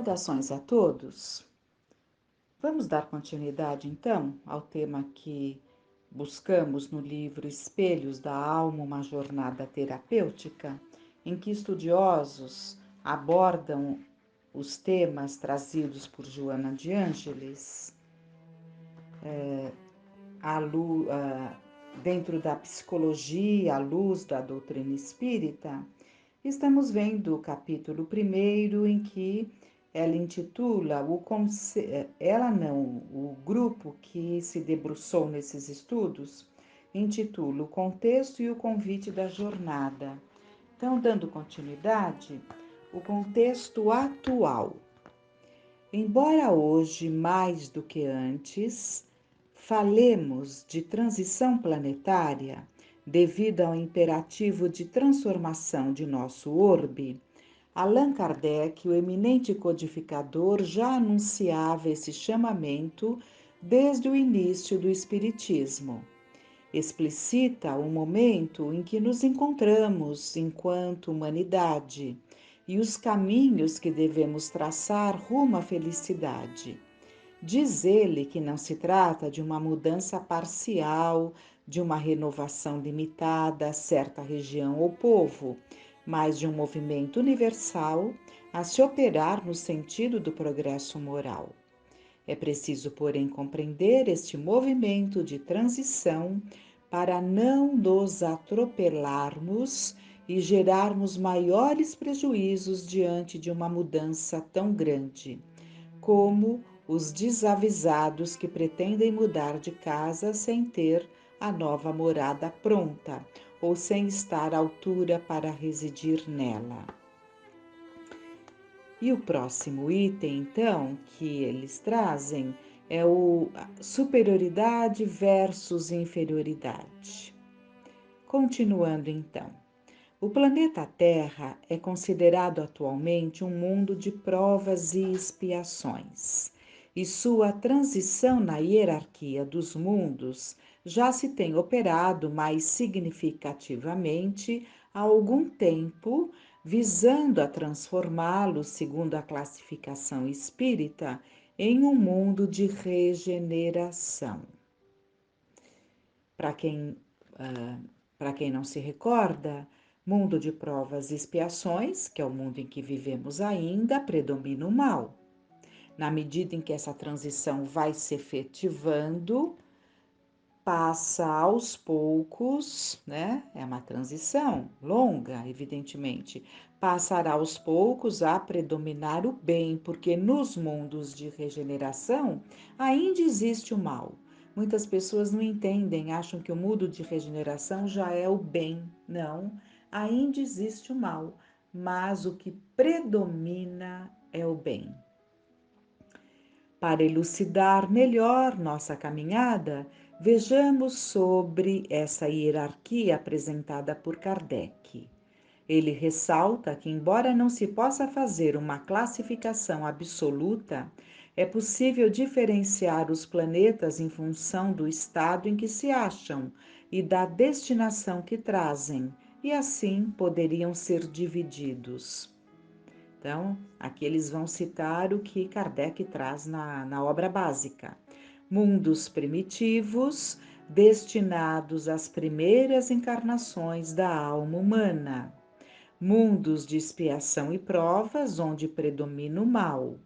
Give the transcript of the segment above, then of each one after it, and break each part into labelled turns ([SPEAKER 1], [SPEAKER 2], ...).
[SPEAKER 1] Saudações a todos. Vamos dar continuidade, então, ao tema que buscamos no livro Espelhos da Alma, uma jornada terapêutica, em que estudiosos abordam os temas trazidos por Joana de Ângeles, dentro da psicologia, à luz da doutrina espírita. Estamos vendo o capítulo 1 em que ela intitula o grupo que se debruçou nesses estudos intitula o contexto e o convite da jornada. Então, dando continuidade, o contexto atual. Embora hoje, mais do que antes, falemos de transição planetária devido ao imperativo de transformação de nosso orbe, Allan Kardec, o eminente codificador, já anunciava esse chamamento desde o início do Espiritismo. Explicita o momento em que nos encontramos enquanto humanidade e os caminhos que devemos traçar rumo à felicidade. Diz ele que não se trata de uma mudança parcial, de uma renovação limitada a certa região ou povo, mas de um movimento universal a se operar no sentido do progresso moral. É preciso, porém, compreender este movimento de transição para não nos atropelarmos e gerarmos maiores prejuízos diante de uma mudança tão grande, como os desavisados que pretendem mudar de casa sem ter a nova morada pronta ou sem estar à altura para residir nela. E o próximo item, então, que eles trazem é o superioridade versus inferioridade. Continuando, então. O planeta Terra é considerado atualmente um mundo de provas e expiações, e sua transição na hierarquia dos mundos já se tem operado mais significativamente há algum tempo, visando a transformá-lo, segundo a classificação espírita, em um mundo de regeneração. Para quem não se recorda, mundo de provas e expiações, que é o mundo em que vivemos ainda, predomina o mal. Na medida em que essa transição vai se efetivando, passa aos poucos, né? É uma transição longa, evidentemente. Passará aos poucos a predominar o bem, porque nos mundos de regeneração ainda existe o mal. Muitas pessoas não entendem, acham que o mundo de regeneração já é o bem. Não, ainda existe o mal, mas o que predomina é o bem. Para elucidar melhor nossa caminhada, vejamos sobre essa hierarquia apresentada por Kardec. Ele ressalta que, embora não se possa fazer uma classificação absoluta, é possível diferenciar os planetas em função do estado em que se acham e da destinação que trazem, e assim poderiam ser divididos. Então, aqui eles vão citar o que Kardec traz na obra básica. Mundos primitivos, destinados às primeiras encarnações da alma humana. Mundos de expiação e provas, onde predomina o mal.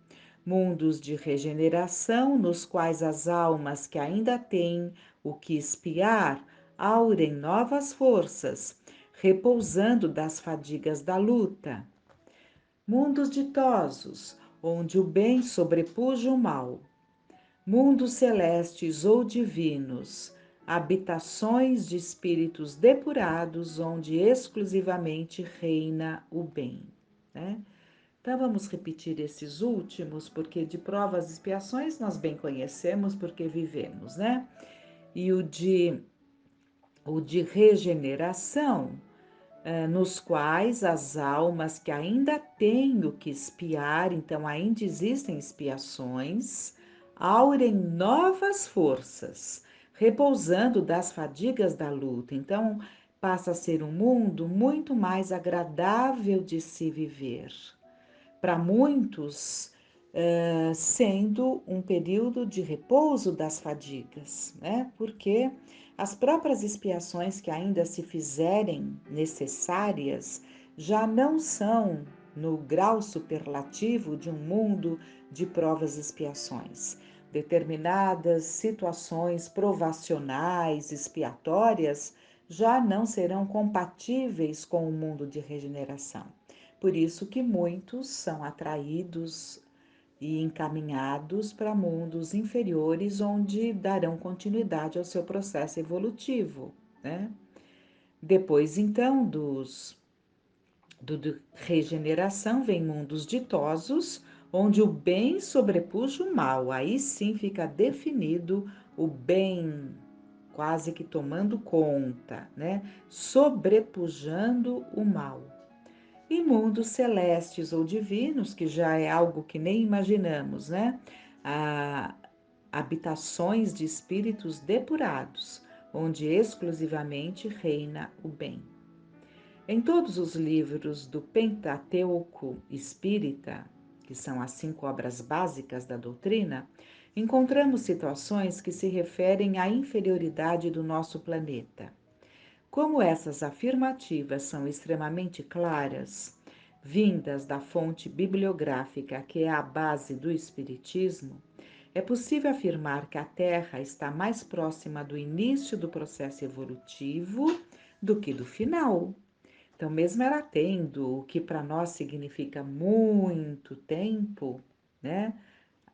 [SPEAKER 1] Mundos de regeneração, nos quais as almas que ainda têm o que expiar aurem novas forças, repousando das fadigas da luta. Mundos ditosos, onde o bem sobrepuja o mal. Mundos celestes ou divinos, habitações de espíritos depurados, onde exclusivamente reina o bem. Né? Então vamos repetir esses últimos, porque de provas e expiações nós bem conhecemos, porque vivemos, né? E o de regeneração, nos quais as almas que ainda têm o que expiar, então ainda existem expiações, aurem novas forças, repousando das fadigas da luta. Então, passa a ser um mundo muito mais agradável de se viver. Para muitos, sendo um período de repouso das fadigas, né? Porque as próprias expiações que ainda se fizerem necessárias já não são no grau superlativo de um mundo de provas e expiações. Determinadas situações provacionais, expiatórias, já não serão compatíveis com o mundo de regeneração. Por isso que muitos são atraídos e encaminhados para mundos inferiores, onde darão continuidade ao seu processo evolutivo, né? Depois, então, do regeneração, vem mundos ditosos, onde o bem sobrepuja o mal. Aí sim fica definido o bem quase que tomando conta, né? Sobrepujando o mal. E mundos celestes ou divinos, que já é algo que nem imaginamos, né? Ah, habitações de espíritos depurados, onde exclusivamente reina o bem. Em todos os livros do Pentateuco espírita, que são as 5 obras básicas da doutrina, encontramos situações que se referem à inferioridade do nosso planeta. Como essas afirmativas são extremamente claras, vindas da fonte bibliográfica que é a base do Espiritismo, é possível afirmar que a Terra está mais próxima do início do processo evolutivo do que do final. Então, mesmo ela tendo o que para nós significa muito tempo, né,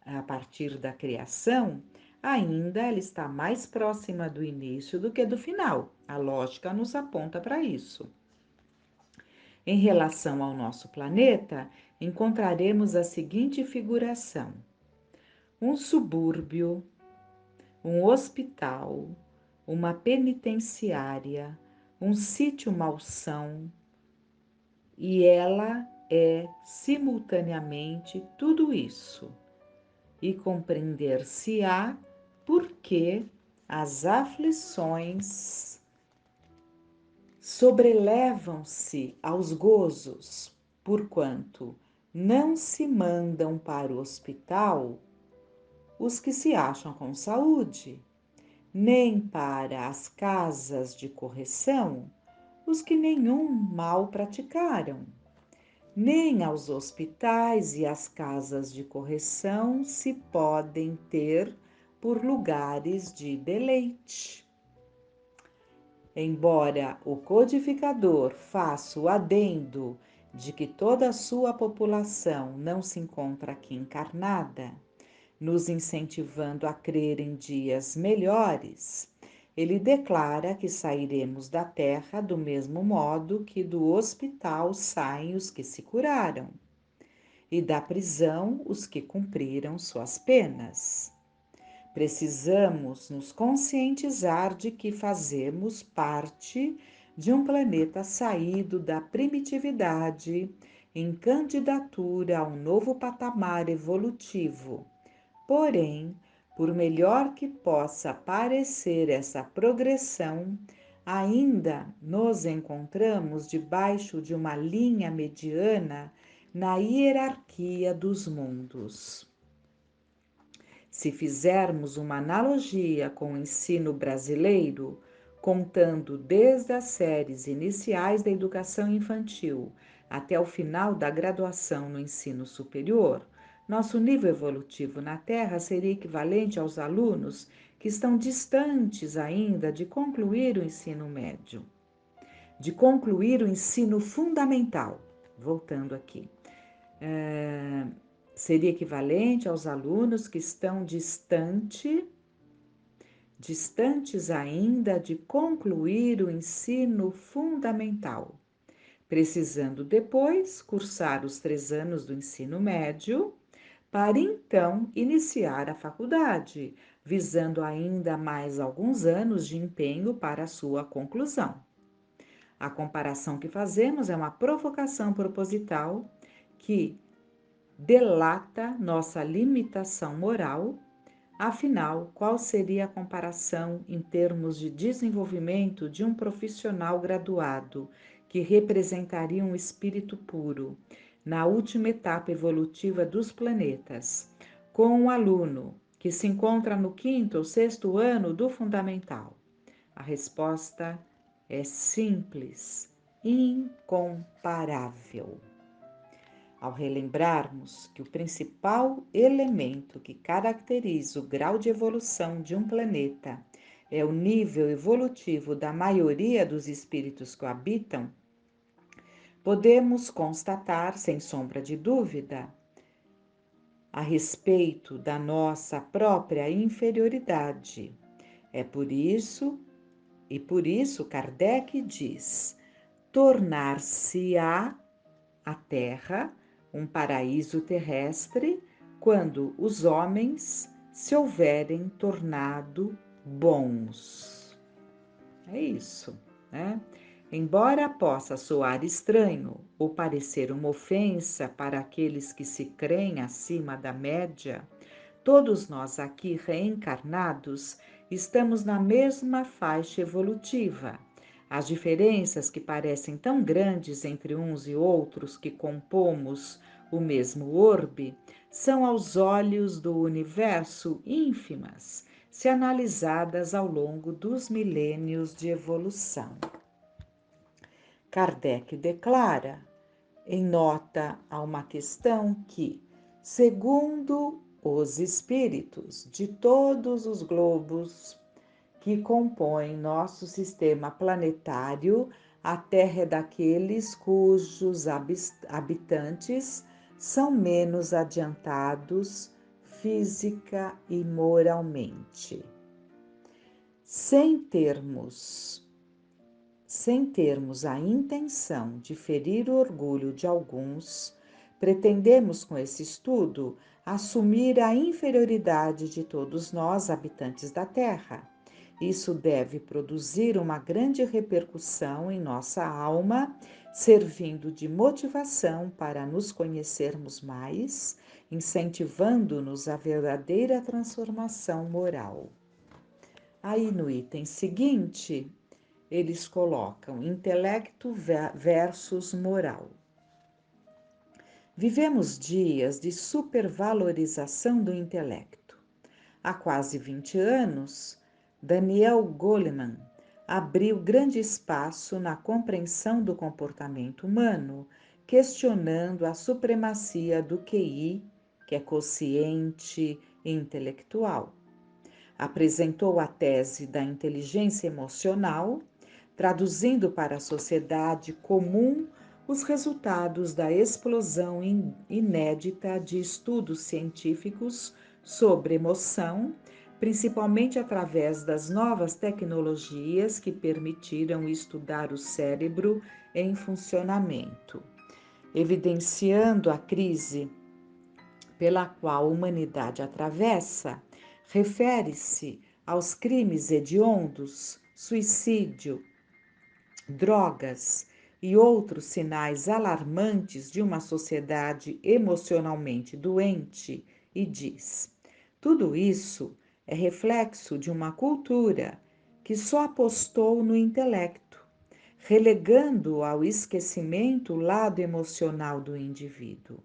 [SPEAKER 1] a partir da criação, ainda ela está mais próxima do início do que do final. A lógica nos aponta para isso. Em relação ao nosso planeta, encontraremos a seguinte figuração: um subúrbio, um hospital, uma penitenciária, um sítio malsão, e ela é simultaneamente tudo isso. E compreender-se-á por que as aflições sobrelevam-se aos gozos, porquanto não se mandam para o hospital os que se acham com saúde, nem para as casas de correção os que nenhum mal praticaram, nem aos hospitais e às casas de correção se podem ter por lugares de deleite. Embora o codificador faça o adendo de que toda a sua população não se encontra aqui encarnada, nos incentivando a crer em dias melhores, ele declara que sairemos da terra do mesmo modo que do hospital saem os que se curaram, e da prisão os que cumpriram suas penas. Precisamos nos conscientizar de que fazemos parte de um planeta saído da primitividade em candidatura a um novo patamar evolutivo. Porém, por melhor que possa parecer essa progressão, ainda nos encontramos debaixo de uma linha mediana na hierarquia dos mundos. Se fizermos uma analogia com o ensino brasileiro, contando desde as séries iniciais da educação infantil até o final da graduação no ensino superior, nosso nível evolutivo na Terra seria equivalente aos alunos que estão distantes ainda de concluir o ensino médio, de concluir o ensino fundamental. Voltando aqui. Seria equivalente aos alunos que estão distantes ainda de concluir o ensino fundamental, precisando depois cursar os 3 anos do ensino médio, para então iniciar a faculdade, visando ainda mais alguns anos de empenho para a sua conclusão. A comparação que fazemos é uma provocação proposital que delata nossa limitação moral. Afinal, qual seria a comparação em termos de desenvolvimento de um profissional graduado, que representaria um espírito puro, na última etapa evolutiva dos planetas, com um aluno que se encontra no quinto ou sexto ano do fundamental? A resposta é simples, incomparável. Ao relembrarmos que o principal elemento que caracteriza o grau de evolução de um planeta é o nível evolutivo da maioria dos espíritos que o habitam, podemos constatar, sem sombra de dúvida, a respeito da nossa própria inferioridade. Por isso Kardec diz: tornar-se-á a Terra um paraíso terrestre quando os homens se houverem tornado bons. É isso, né? Embora possa soar estranho ou parecer uma ofensa para aqueles que se creem acima da média, todos nós aqui reencarnados estamos na mesma faixa evolutiva. As diferenças que parecem tão grandes entre uns e outros que compomos o mesmo orbe são aos olhos do universo ínfimas, se analisadas ao longo dos milênios de evolução. Kardec declara, em nota a uma questão, que, segundo os espíritos de todos os globos que compõem nosso sistema planetário, a Terra é daqueles cujos habitantes são menos adiantados física e moralmente. Sem termos a intenção de ferir o orgulho de alguns, pretendemos com esse estudo assumir a inferioridade de todos nós, habitantes da Terra. Isso deve produzir uma grande repercussão em nossa alma, servindo de motivação para nos conhecermos mais, incentivando-nos à verdadeira transformação moral. Aí no item seguinte, eles colocam intelecto versus moral. Vivemos dias de supervalorização do intelecto. Há quase 20 anos, Daniel Goleman abriu grande espaço na compreensão do comportamento humano, questionando a supremacia do QI, que é quociente intelectual. Apresentou a tese da inteligência emocional, traduzindo para a sociedade comum os resultados da explosão inédita de estudos científicos sobre emoção, principalmente através das novas tecnologias que permitiram estudar o cérebro em funcionamento. Evidenciando a crise pela qual a humanidade atravessa, refere-se aos crimes hediondos, suicídio, drogas e outros sinais alarmantes de uma sociedade emocionalmente doente e diz: tudo isso é reflexo de uma cultura que só apostou no intelecto, relegando ao esquecimento o lado emocional do indivíduo.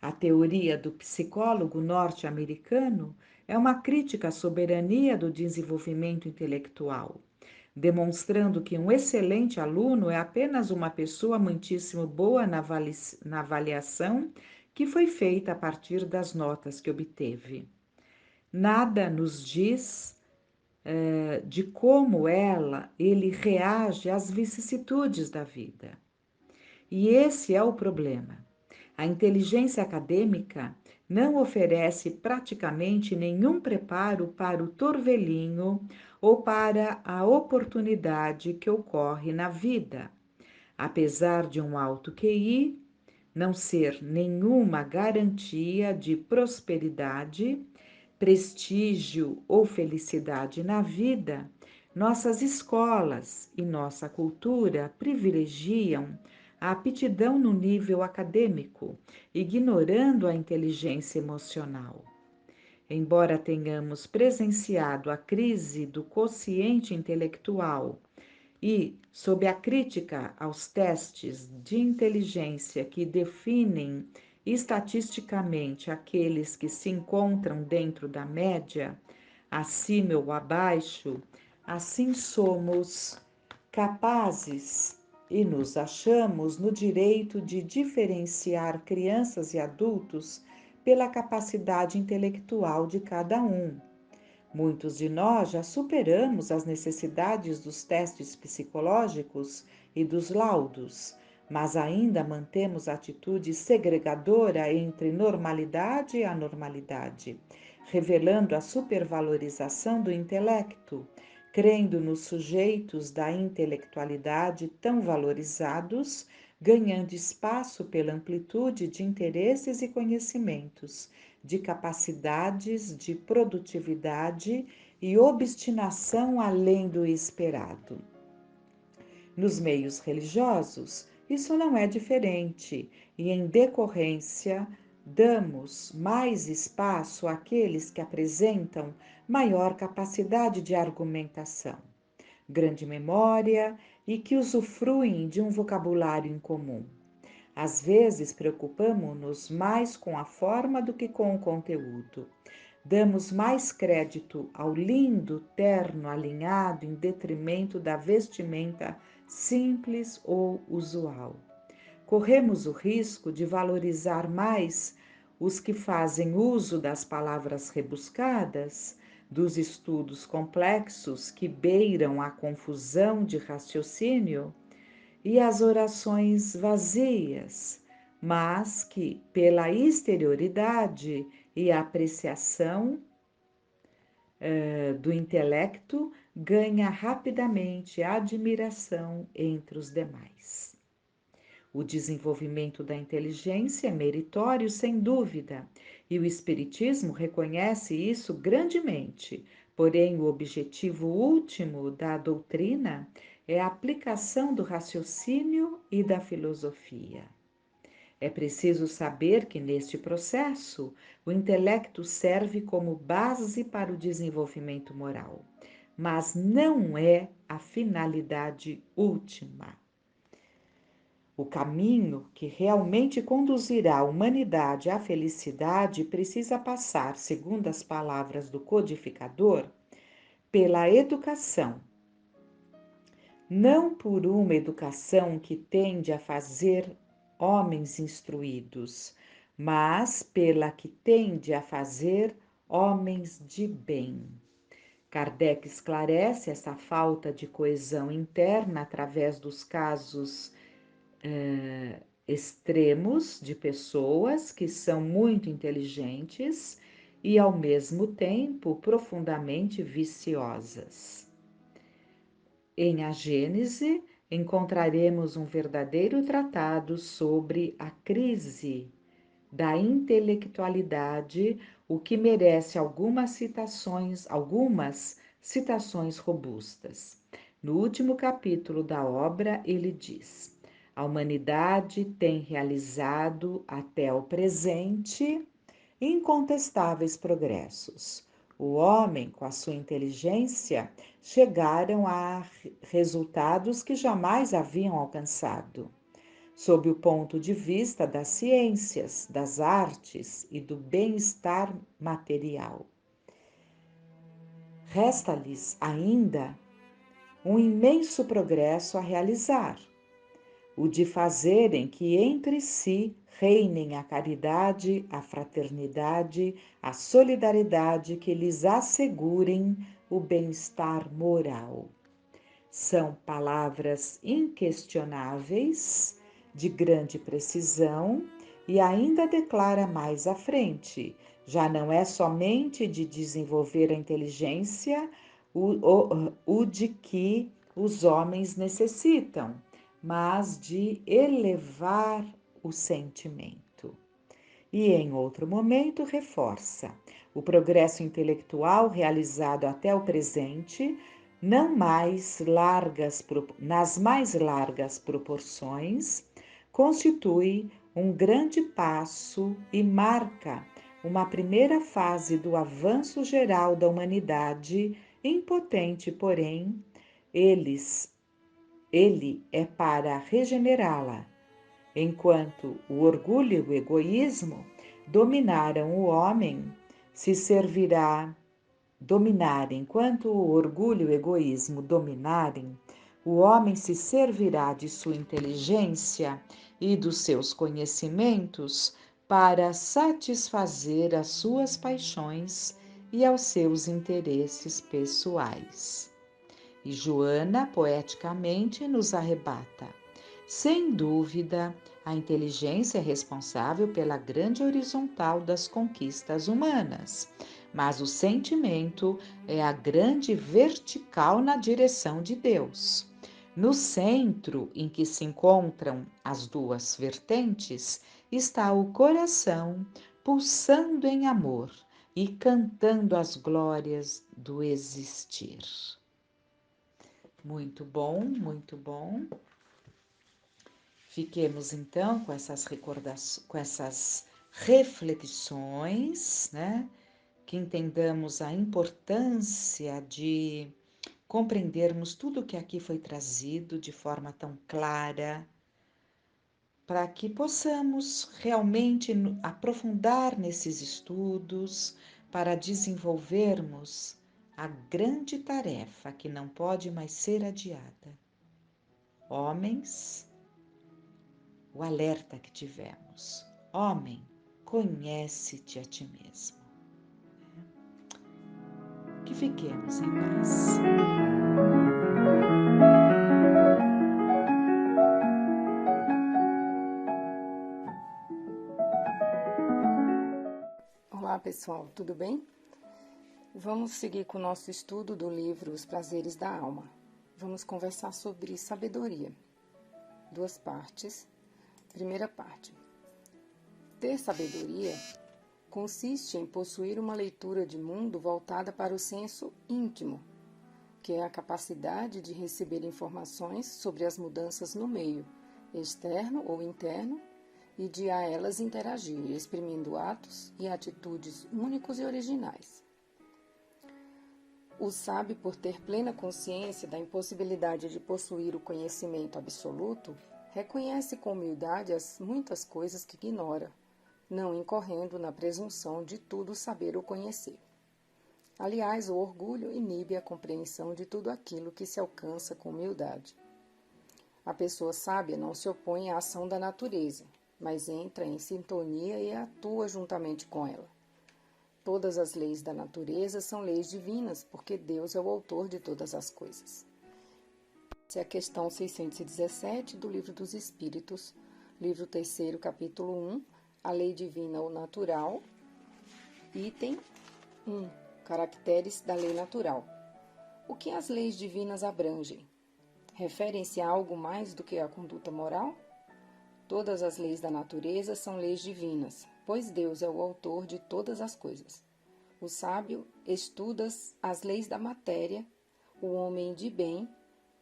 [SPEAKER 1] A teoria do psicólogo norte-americano é uma crítica à soberania do desenvolvimento intelectual, demonstrando que um excelente aluno é apenas uma pessoa muitíssimo boa na avaliação que foi feita a partir das notas que obteve. Nada nos diz de como ele reage às vicissitudes da vida. E esse é o problema. A inteligência acadêmica não oferece praticamente nenhum preparo para o torvelinho ou para a oportunidade que ocorre na vida. Apesar de um alto QI não ser nenhuma garantia de prosperidade, prestígio ou felicidade na vida, nossas escolas e nossa cultura privilegiam a aptidão no nível acadêmico, ignorando a inteligência emocional. Embora tenhamos presenciado a crise do quociente intelectual E, sob a crítica aos testes de inteligência que definem estatisticamente aqueles que se encontram dentro da média, acima ou abaixo, assim somos capazes e nos achamos no direito de diferenciar crianças e adultos pela capacidade intelectual de cada um. Muitos de nós já superamos as necessidades dos testes psicológicos e dos laudos, mas ainda mantemos atitude segregadora entre normalidade e anormalidade, revelando a supervalorização do intelecto, crendo nos sujeitos da intelectualidade tão valorizados, ganhando espaço pela amplitude de interesses e conhecimentos, de capacidades, de produtividade e obstinação além do esperado. Nos meios religiosos, isso não é diferente, e em decorrência, damos mais espaço àqueles que apresentam maior capacidade de argumentação, grande memória e que usufruem de um vocabulário em comum. Às vezes, preocupamos-nos mais com a forma do que com o conteúdo. Damos mais crédito ao lindo terno alinhado em detrimento da vestimenta simples ou usual. Corremos o risco de valorizar mais os que fazem uso das palavras rebuscadas, dos estudos complexos que beiram a confusão de raciocínio e as orações vazias, mas que, pela exterioridade e apreciação do intelecto, ganha rapidamente admiração entre os demais. O desenvolvimento da inteligência é meritório, sem dúvida, e o Espiritismo reconhece isso grandemente. Porém, o objetivo último da doutrina é a aplicação do raciocínio e da filosofia. É preciso saber que, neste processo, o intelecto serve como base para o desenvolvimento moral, mas não é a finalidade última. O caminho que realmente conduzirá a humanidade à felicidade precisa passar, segundo as palavras do codificador, pela educação. Não por uma educação que tende a fazer homens instruídos, mas pela que tende a fazer homens de bem. Kardec esclarece essa falta de coesão interna através dos casos extremos de pessoas que são muito inteligentes e, ao mesmo tempo, profundamente viciosas. Em A Gênese, encontraremos um verdadeiro tratado sobre a crise da intelectualidade, o que merece algumas citações robustas. No último capítulo da obra, ele diz: a humanidade tem realizado até o presente incontestáveis progressos. O homem, com a sua inteligência, chegaram a resultados que jamais haviam alcançado. Sob o ponto de vista das ciências, das artes e do bem-estar material. Resta-lhes ainda um imenso progresso a realizar, o de fazerem que entre si reinem a caridade, a fraternidade, a solidariedade que lhes assegurem o bem-estar moral. São palavras inquestionáveis, de grande precisão, e ainda declara mais à frente: já não é somente de desenvolver a inteligência o de que os homens necessitam, mas de elevar o sentimento. E em outro momento reforça: o progresso intelectual realizado até o presente, nas mais largas proporções, constitui um grande passo e marca uma primeira fase do avanço geral da humanidade, impotente, porém, eles Ele é para regenerá-la, enquanto o orgulho e o egoísmo dominaram o homem, se servirá dominarem, enquanto o orgulho e o egoísmo dominarem, o homem se servirá de sua inteligência e dos seus conhecimentos para satisfazer as suas paixões e aos seus interesses pessoais. E Joana, poeticamente, nos arrebata. Sem dúvida, a inteligência é responsável pela grande horizontal das conquistas humanas, mas o sentimento é a grande vertical na direção de Deus. No centro em que se encontram as duas vertentes está o coração pulsando em amor e cantando as glórias do existir. Muito bom, muito bom. Fiquemos então com essas recordações, com essas reflexões, né? Que entendamos a importância de compreendermos tudo que aqui foi trazido de forma tão clara, para que possamos realmente aprofundar nesses estudos, para desenvolvermos a grande tarefa que não pode mais ser adiada. Homens, o alerta que tivemos. Homem, conhece-te a ti mesmo. Que fiquemos em paz.
[SPEAKER 2] Olá pessoal, tudo bem? Vamos seguir com o nosso estudo do livro Os Prazeres da Alma. Vamos conversar sobre sabedoria. 2 partes. Primeira parte. Ter sabedoria consiste em possuir uma leitura de mundo voltada para o senso íntimo, que é a capacidade de receber informações sobre as mudanças no meio, externo ou interno, e de a elas interagir, exprimindo atos e atitudes únicos e originais. O sábio, por ter plena consciência da impossibilidade de possuir o conhecimento absoluto, reconhece com humildade as muitas coisas que ignora, não incorrendo na presunção de tudo saber ou conhecer. Aliás, o orgulho inibe a compreensão de tudo aquilo que se alcança com humildade. A pessoa sábia não se opõe à ação da natureza, mas entra em sintonia e atua juntamente com ela. Todas as leis da natureza são leis divinas, porque Deus é o autor de todas as coisas. Essa é a questão 617 do Livro dos Espíritos, livro 3º, capítulo 1, a lei divina ou natural, item 1, caracteres da lei natural. O que as leis divinas abrangem? Referem-se a algo mais do que a conduta moral? Todas as leis da natureza são leis divinas, pois Deus é o autor de todas as coisas. O sábio estuda as leis da matéria, o homem de bem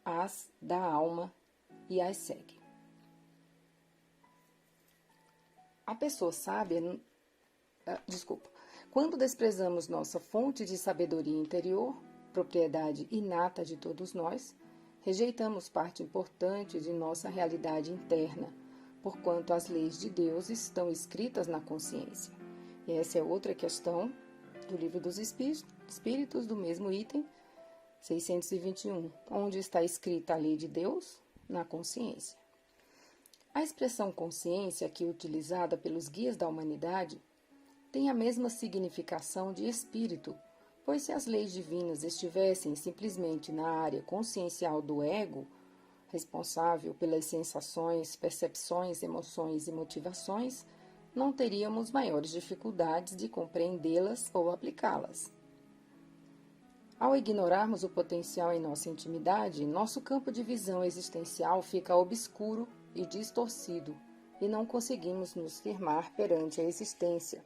[SPEAKER 2] as da alma e as segue. A pessoa sábia, quando desprezamos nossa fonte de sabedoria interior, propriedade inata de todos nós, rejeitamos parte importante de nossa realidade interna, porquanto as leis de Deus estão escritas na consciência. E essa é outra questão do Livro dos Espíritos, do mesmo item, 621, onde está escrita a lei de Deus? Na consciência. A expressão consciência, aqui utilizada pelos guias da humanidade, tem a mesma significação de espírito, pois se as leis divinas estivessem simplesmente na área consciencial do ego, responsável pelas sensações, percepções, emoções e motivações, não teríamos maiores dificuldades de compreendê-las ou aplicá-las. Ao ignorarmos o potencial em nossa intimidade, nosso campo de visão existencial fica obscuro e distorcido, e não conseguimos nos firmar perante a existência.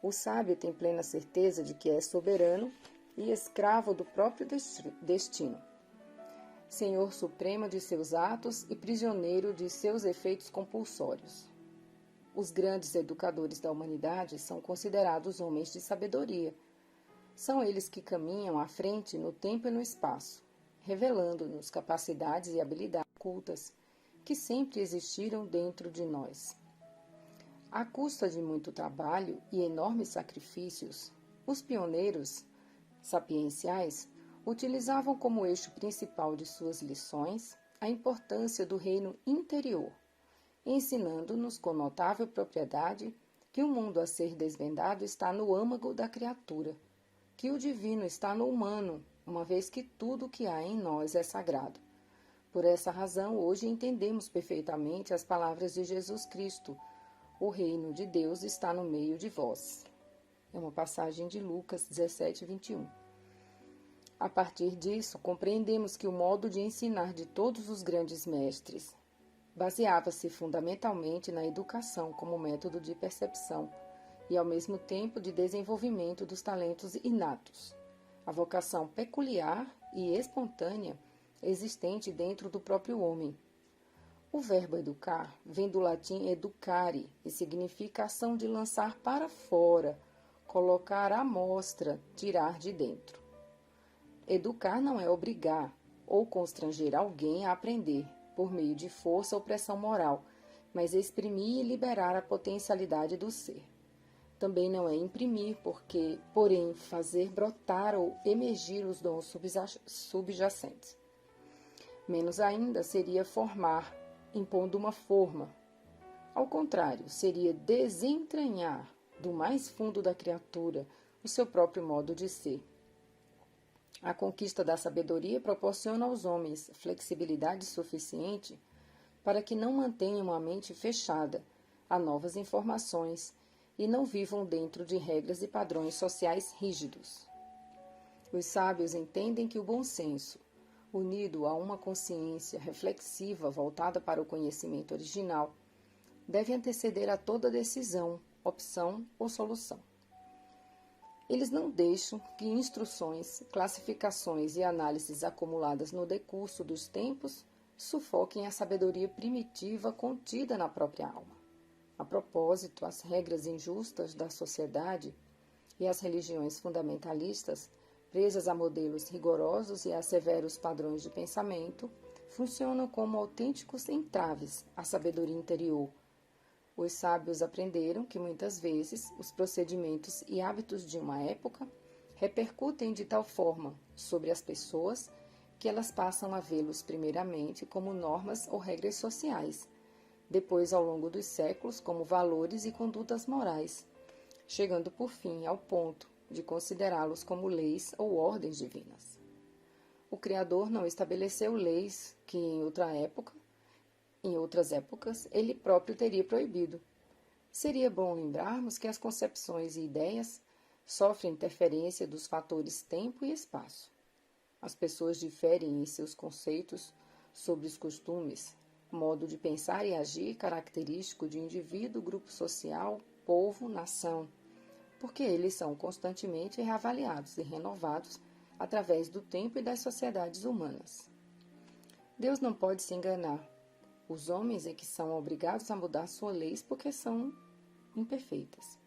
[SPEAKER 2] O sábio tem plena certeza de que é soberano e escravo do próprio destino, senhor supremo de seus atos e prisioneiro de seus efeitos compulsórios. Os grandes educadores da humanidade são considerados homens de sabedoria. São eles que caminham à frente no tempo e no espaço, revelando-nos capacidades e habilidades ocultas que sempre existiram dentro de nós. À custa de muito trabalho e enormes sacrifícios, os pioneiros sapienciais utilizavam como eixo principal de suas lições a importância do reino interior, ensinando-nos com notável propriedade que o mundo a ser desvendado está no âmago da criatura, que o divino está no humano, uma vez que tudo o que há em nós é sagrado. Por essa razão, hoje entendemos perfeitamente as palavras de Jesus Cristo: o reino de Deus está no meio de vós. É uma passagem de Lucas 17, 21. A partir disso, compreendemos que o modo de ensinar de todos os grandes mestres baseava-se fundamentalmente na educação como método de percepção e, ao mesmo tempo, de desenvolvimento dos talentos inatos, a vocação peculiar e espontânea existente dentro do próprio homem. O verbo educar vem do latim educare e significa ação de lançar para fora, colocar à mostra, tirar de dentro. Educar não é obrigar ou constranger alguém a aprender, por meio de força ou pressão moral, mas exprimir e liberar a potencialidade do ser. Também não é imprimir, porém, fazer brotar ou emergir os dons subjacentes. Menos ainda seria formar, impondo uma forma. Ao contrário, seria desentranhar do mais fundo da criatura o seu próprio modo de ser. A conquista da sabedoria proporciona aos homens flexibilidade suficiente para que não mantenham a mente fechada a novas informações e não vivam dentro de regras e padrões sociais rígidos. Os sábios entendem que o bom senso, unido a uma consciência reflexiva voltada para o conhecimento original, deve anteceder a toda decisão, opção ou solução. Eles não deixam que instruções, classificações e análises acumuladas no decurso dos tempos sufoquem a sabedoria primitiva contida na própria alma. A propósito, as regras injustas da sociedade e as religiões fundamentalistas, presas a modelos rigorosos e a severos padrões de pensamento, funcionam como autênticos entraves à sabedoria interior. Os sábios aprenderam que muitas vezes os procedimentos e hábitos de uma época repercutem de tal forma sobre as pessoas que elas passam a vê-los primeiramente como normas ou regras sociais, depois ao longo dos séculos como valores e condutas morais, chegando por fim ao ponto de considerá-los como leis ou ordens divinas. O Criador não estabeleceu leis que em outras épocas, ele próprio teria proibido. Seria bom lembrarmos que as concepções e ideias sofrem interferência dos fatores tempo e espaço. As pessoas diferem em seus conceitos sobre os costumes, modo de pensar e agir característico de indivíduo, grupo social, povo, nação, porque eles são constantemente reavaliados e renovados através do tempo e das sociedades humanas. Deus não pode se enganar. Os homens é que são obrigados a mudar suas leis porque são imperfeitas.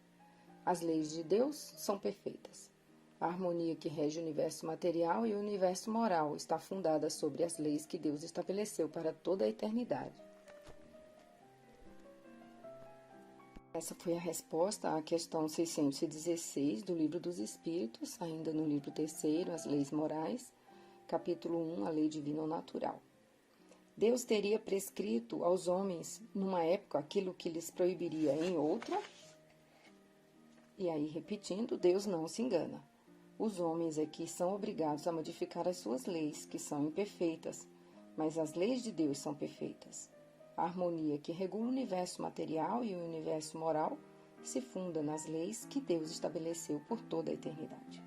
[SPEAKER 2] As leis de Deus são perfeitas. A harmonia que rege o universo material e o universo moral está fundada sobre as leis que Deus estabeleceu para toda a eternidade. Essa foi a resposta à questão 616 do Livro dos Espíritos, ainda no livro 3º, As Leis Morais, capítulo 1, a Lei Divina ou Natural. Deus teria prescrito aos homens, numa época, aquilo que lhes proibiria em outra? E aí, repetindo, Deus não se engana. Os homens é que são obrigados a modificar as suas leis, que são imperfeitas, mas as leis de Deus são perfeitas. A harmonia que regula o universo material e o universo moral se funda nas leis que Deus estabeleceu por toda a eternidade.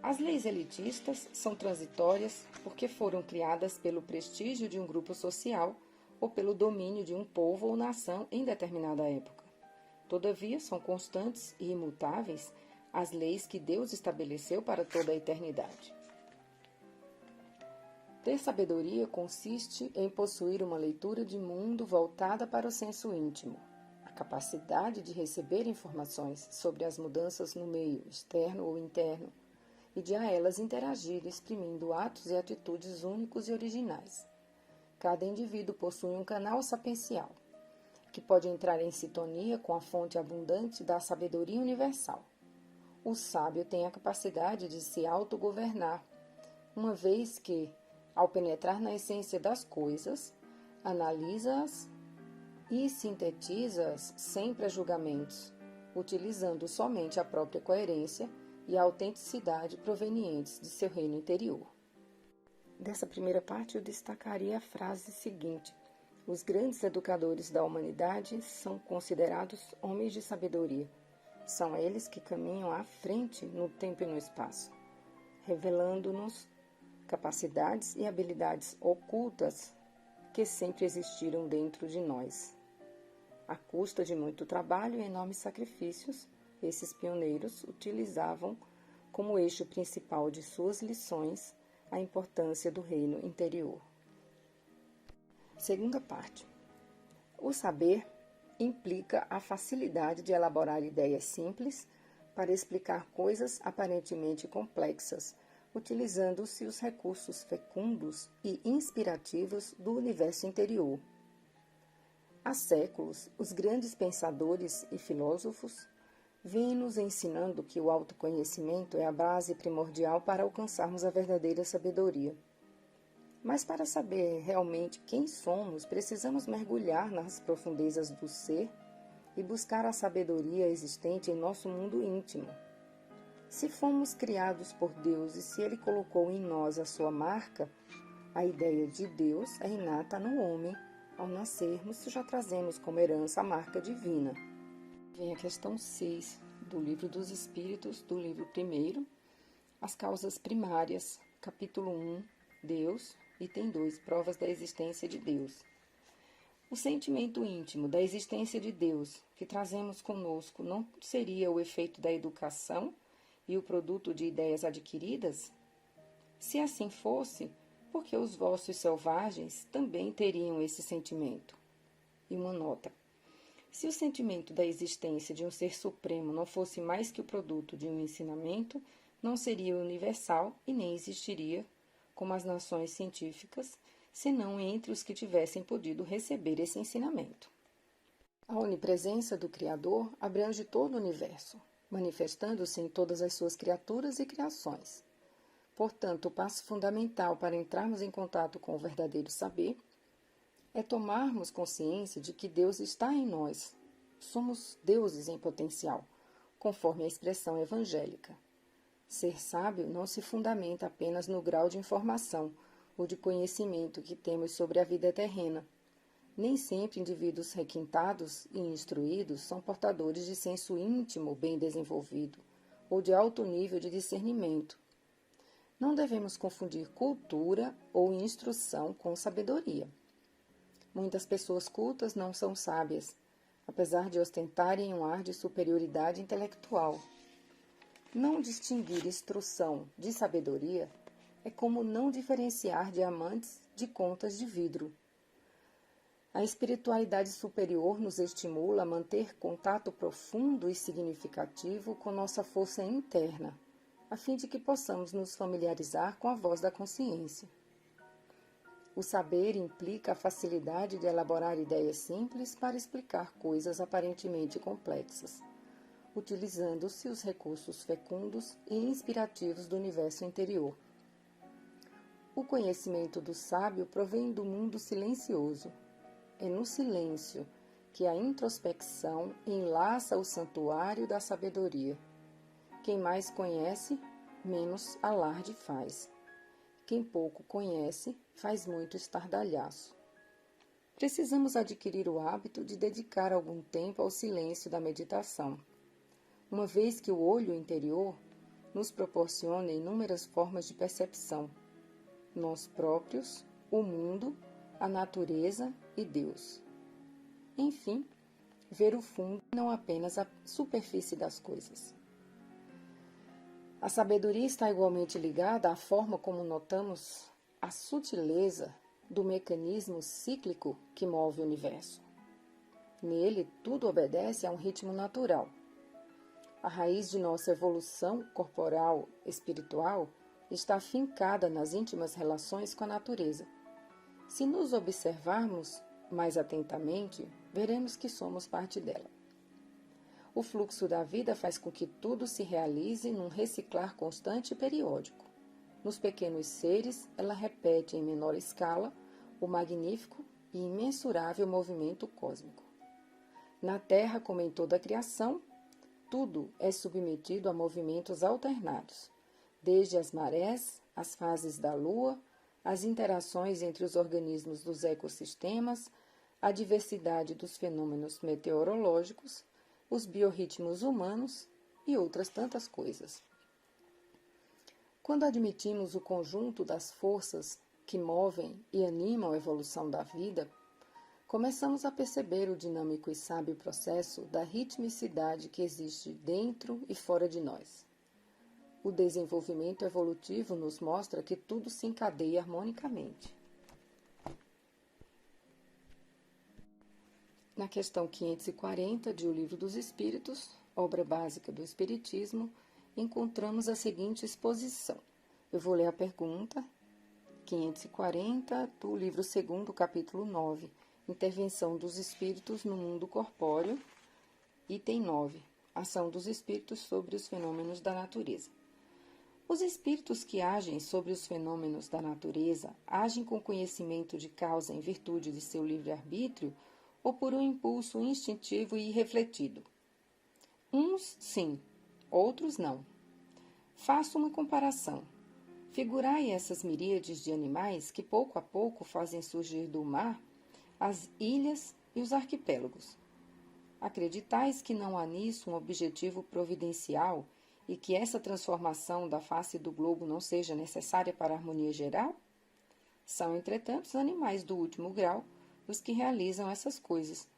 [SPEAKER 2] As leis elitistas são transitórias porque foram criadas pelo prestígio de um grupo social ou pelo domínio de um povo ou nação em determinada época. Todavia, são constantes e imutáveis as leis que Deus estabeleceu para toda a eternidade. Ter sabedoria consiste em possuir uma leitura de mundo voltada para o senso íntimo, a capacidade de receber informações sobre as mudanças no meio externo ou interno, e de a elas interagir, exprimindo atos e atitudes únicos e originais. Cada indivíduo possui um canal sapiencial, que pode entrar em sintonia com a fonte abundante da sabedoria universal. O sábio tem a capacidade de se autogovernar, uma vez que, ao penetrar na essência das coisas, analisa-as e sintetiza-as sem pré-julgamentos, utilizando somente a própria coerência e a autenticidade provenientes de seu reino interior. Dessa primeira parte, eu destacaria a frase seguinte: os grandes educadores da humanidade são considerados homens de sabedoria. São eles que caminham à frente no tempo e no espaço, revelando-nos capacidades e habilidades ocultas que sempre existiram dentro de nós. À custa de muito trabalho e enormes sacrifícios, esses pioneiros utilizavam como eixo principal de suas lições a importância do reino interior. Segunda parte. O saber implica a facilidade de elaborar ideias simples para explicar coisas aparentemente complexas, utilizando-se os recursos fecundos e inspirativos do universo interior. Há séculos, os grandes pensadores e filósofos vêm nos ensinando que o autoconhecimento é a base primordial para alcançarmos a verdadeira sabedoria. Mas para saber realmente quem somos, precisamos mergulhar nas profundezas do ser e buscar a sabedoria existente em nosso mundo íntimo. Se fomos criados por Deus e se Ele colocou em nós a sua marca, a ideia de Deus é inata no homem. Ao nascermos, já trazemos como herança a marca divina. Vem a questão 6 do Livro dos Espíritos, do livro 1, as causas primárias, capítulo 1, Deus, item 2, provas da existência de Deus. O sentimento íntimo da existência de Deus que trazemos conosco não seria o efeito da educação e o produto de ideias adquiridas? Se assim fosse, por que os vossos selvagens também teriam esse sentimento? E uma nota. Se o sentimento da existência de um ser supremo não fosse mais que o produto de um ensinamento, não seria universal e nem existiria, como as nações científicas, senão entre os que tivessem podido receber esse ensinamento. A onipresença do Criador abrange todo o universo, manifestando-se em todas as suas criaturas e criações. Portanto, o passo fundamental para entrarmos em contato com o verdadeiro saber é tomarmos consciência de que Deus está em nós. Somos deuses em potencial, conforme a expressão evangélica. Ser sábio não se fundamenta apenas no grau de informação ou de conhecimento que temos sobre a vida terrena. Nem sempre indivíduos requintados e instruídos são portadores de senso íntimo bem desenvolvido ou de alto nível de discernimento. Não devemos confundir cultura ou instrução com sabedoria. Muitas pessoas cultas não são sábias, apesar de ostentarem um ar de superioridade intelectual. Não distinguir instrução de sabedoria é como não diferenciar diamantes de contas de vidro. A espiritualidade superior nos estimula a manter contato profundo e significativo com nossa força interna, a fim de que possamos nos familiarizar com a voz da consciência. O saber implica a facilidade de elaborar ideias simples para explicar coisas aparentemente complexas, utilizando-se os recursos fecundos e inspirativos do universo interior. O conhecimento do sábio provém do mundo silencioso. É no silêncio que a introspecção enlaça o santuário da sabedoria. Quem mais conhece, menos alarde faz. Quem pouco conhece, faz muito estardalhaço. Precisamos adquirir o hábito de dedicar algum tempo ao silêncio da meditação, uma vez que o olho interior nos proporciona inúmeras formas de percepção, nós próprios, o mundo, a natureza e Deus. Enfim, ver o fundo e não apenas a superfície das coisas. A sabedoria está igualmente ligada à forma como notamos a sutileza do mecanismo cíclico que move o universo. Nele, tudo obedece a um ritmo natural. A raiz de nossa evolução corporal, espiritual, está fincada nas íntimas relações com a natureza. Se nos observarmos mais atentamente, veremos que somos parte dela. O fluxo da vida faz com que tudo se realize num reciclar constante e periódico. Nos pequenos seres, ela repete em menor escala o magnífico e imensurável movimento cósmico. Na Terra, como em toda a criação, tudo é submetido a movimentos alternados, desde as marés, as fases da Lua, as interações entre os organismos dos ecossistemas, a diversidade dos fenômenos meteorológicos, os biorritmos humanos e outras tantas coisas. Quando admitimos o conjunto das forças que movem e animam a evolução da vida, começamos a perceber o dinâmico e sábio processo da ritmicidade que existe dentro e fora de nós. O desenvolvimento evolutivo nos mostra que tudo se encadeia harmonicamente. Na questão 540 de O Livro dos Espíritos, obra básica do Espiritismo, encontramos a seguinte exposição. Eu vou ler a pergunta 540 do livro 2º, capítulo 9, Intervenção dos Espíritos no Mundo Corpóreo, item 9, Ação dos Espíritos sobre os Fenômenos da Natureza. Os espíritos que agem sobre os fenômenos da natureza agem com conhecimento de causa em virtude de seu livre-arbítrio ou por um impulso instintivo e irrefletido? Uns sim, outros não. Faço uma comparação. Figurai essas miríades de animais que pouco a pouco fazem surgir do mar as ilhas e os arquipélagos. Acreditais que não há nisso um objetivo providencial e que essa transformação da face do globo não seja necessária para a harmonia geral? São, entretanto, os animais do último grau os que realizam essas coisas,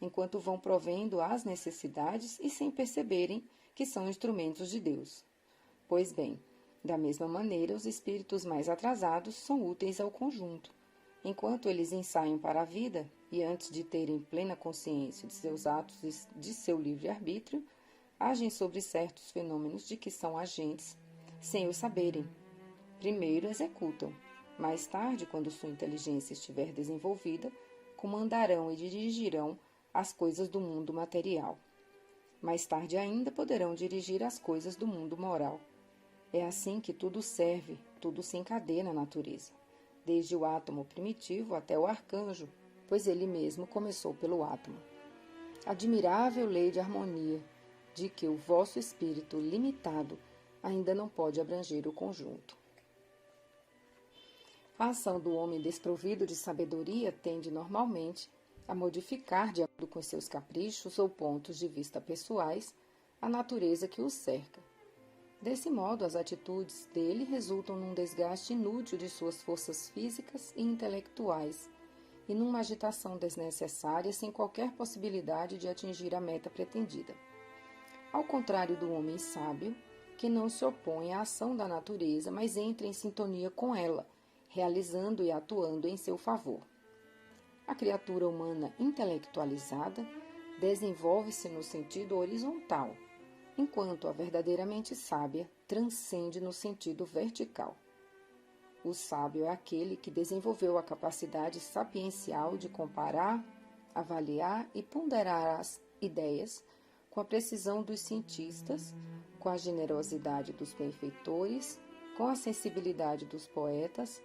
[SPEAKER 2] enquanto vão provendo às necessidades e sem perceberem que são instrumentos de Deus. Pois bem, da mesma maneira, os espíritos mais atrasados são úteis ao conjunto. Enquanto eles ensaiam para a vida, e antes de terem plena consciência de seus atos e de seu livre-arbítrio, agem sobre certos fenômenos de que são agentes, sem o saberem. Primeiro executam. Mais tarde, quando sua inteligência estiver desenvolvida, comandarão e dirigirão as coisas do mundo material. Mais tarde ainda poderão dirigir as coisas do mundo moral. É assim que tudo serve, tudo se encadeia na natureza, desde o átomo primitivo até o arcanjo, pois ele mesmo começou pelo átomo. Admirável lei de harmonia, de que o vosso espírito limitado ainda não pode abranger o conjunto. A ação do homem desprovido de sabedoria tende normalmente a modificar, de acordo com seus caprichos ou pontos de vista pessoais, a natureza que o cerca. Desse modo, as atitudes dele resultam num desgaste inútil de suas forças físicas e intelectuais e numa agitação desnecessária sem qualquer possibilidade de atingir a meta pretendida. Ao contrário do homem sábio, que não se opõe à ação da natureza, mas entra em sintonia com ela, realizando e atuando em seu favor. A criatura humana intelectualizada desenvolve-se no sentido horizontal, enquanto a verdadeiramente sábia transcende no sentido vertical. O sábio é aquele que desenvolveu a capacidade sapiencial de comparar, avaliar e ponderar as ideias com a precisão dos cientistas, com a generosidade dos benfeitores, com a sensibilidade dos poetas,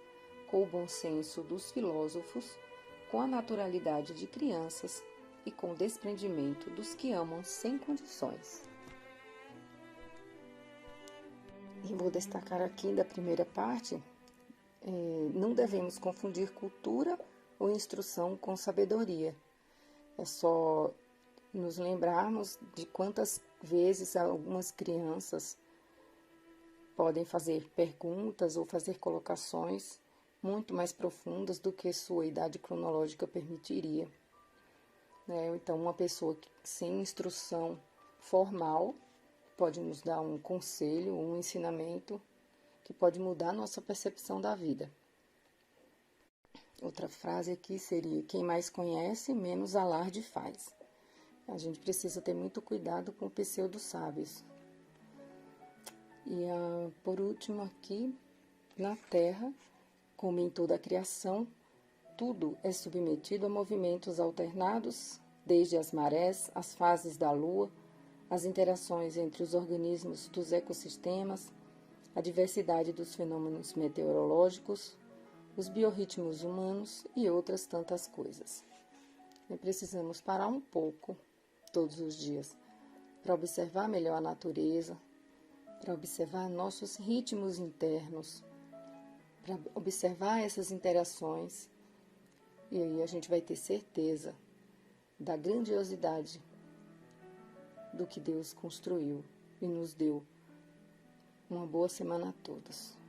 [SPEAKER 2] com o bom senso dos filósofos, com a naturalidade de crianças e com o desprendimento dos que amam sem condições. E vou destacar aqui da primeira parte, não devemos confundir cultura ou instrução com sabedoria. É só nos lembrarmos de quantas vezes algumas crianças podem fazer perguntas ou fazer colocações muito mais profundas do que sua idade cronológica permitiria. Então, uma pessoa sem instrução formal pode nos dar um conselho, um ensinamento que pode mudar a nossa percepção da vida. Outra frase aqui seria: quem mais conhece, menos alarde faz. A gente precisa ter muito cuidado com pseudo-sábios. E por último aqui, na Terra, como em toda a criação, tudo é submetido a movimentos alternados, desde as marés, as fases da Lua, as interações entre os organismos dos ecossistemas, a diversidade dos fenômenos meteorológicos, os biorritmos humanos e outras tantas coisas. E precisamos parar um pouco, todos os dias, para observar melhor a natureza, para observar nossos ritmos internos, para observar essas interações, e aí a gente vai ter certeza da grandiosidade do que Deus construiu e nos deu. Uma boa semana a todos.